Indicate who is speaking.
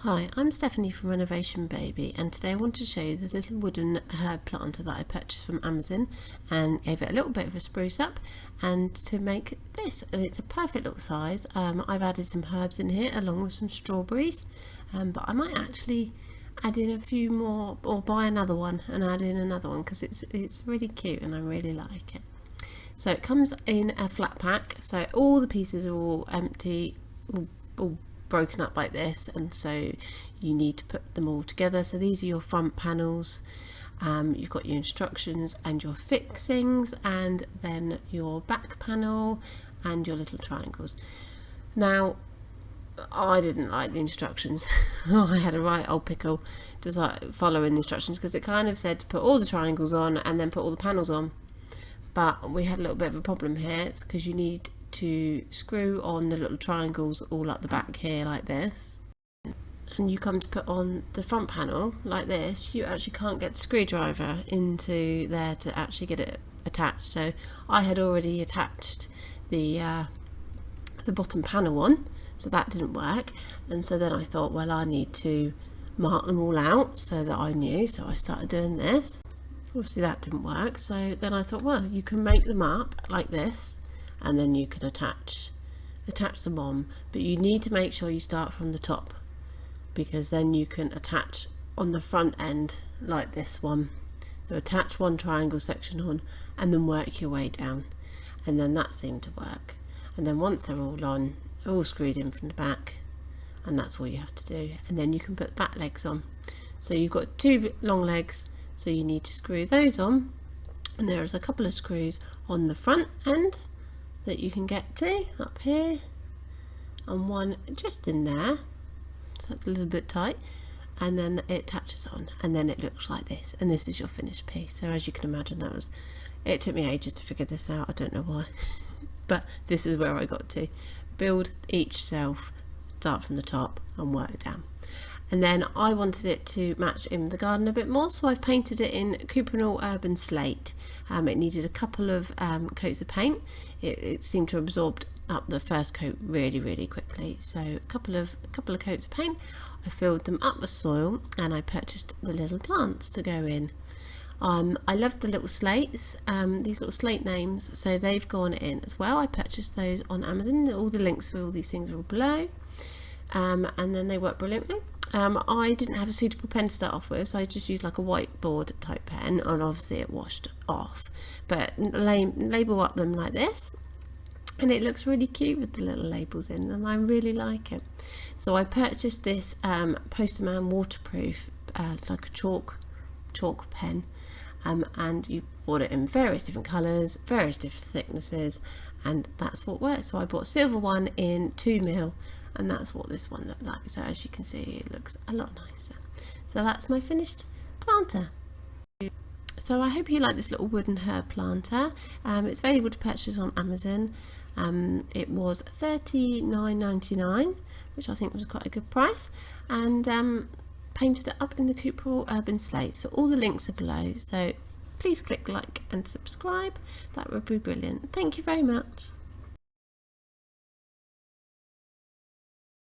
Speaker 1: Hi, I'm Stephanie from Renovation Bay-Bee, and today I want to show you this little wooden herb planter that I purchased from Amazon and gave it a little bit of a spruce up and to make this, and it's a perfect little size. I've added some herbs in here along with some strawberries, but I might actually add in a few more or buy another one and add in another one because it's really cute and I really like it. So it comes in a flat pack, so all the pieces are all empty, all broken up like this, and so you need to put them all together. So these are your front panels, you've got your instructions and your fixings, and then your back panel and your little triangles. Now I didn't like the instructions. I had a right old pickle just like following the instructions because it kind of said to put all the triangles on and then put all the panels on, but we had a little bit of a problem here. It's because you need to screw on the little triangles all up the back here like this, and you come to put on the front panel like this, you actually can't get the screwdriver into there to actually get it attached. So I had already attached the bottom panel on, so that didn't work, and so then I thought, well, I need to mark them all out so that I knew. So I started doing this. Obviously that didn't work, so then I thought, well, you can make them up like this and then you can attach them on, but you need to make sure you start from the top, because then you can attach on the front end like this one. So attach one triangle section on and then work your way down, and then that seemed to work. And then once they're all on, all screwed in from the back, and that's all you have to do, and then you can put the back legs on. So you've got two long legs, so you need to screw those on, and there's a couple of screws on the front end that you can get to up here, and one just in there, so that's a little bit tight, and then it attaches on, and then it looks like this, and this is your finished piece. So as you can imagine, it took me ages to figure this out. I don't know why but this is where I got to. Build each shelf, start from the top and work down. And then I wanted it to match in the garden a bit more, so I've painted it in Cuprinol Urban Slate. It needed a couple of coats of paint. It seemed to absorb up the first coat really quickly, so a couple of coats of paint. I filled them up with soil and I purchased the little plants to go in. I loved the little slates, these little slate names, so they've gone in as well. I purchased those on Amazon. All the links for all these things are all below, and then they work brilliantly. I didn't have a suitable pen to start off with, so I just used like a whiteboard type pen, and obviously it washed off, but label up them like this, and it looks really cute with the little labels in, and I really like it. So I purchased this Posterman waterproof like a chalk pen, and you bought it in various different colours, various different thicknesses, and that's what works. So I bought a silver one in 2mm, and that's what this one looked like. So as you can see, it looks a lot nicer. So that's my finished planter. So I hope you like this little wooden herb planter. It's available to purchase on Amazon. It was $39.99, which I think was quite a good price, and painted it up in the Cuprinol Urban Slate. So all the links are below, so please click like and subscribe. That would be brilliant. Thank you very much.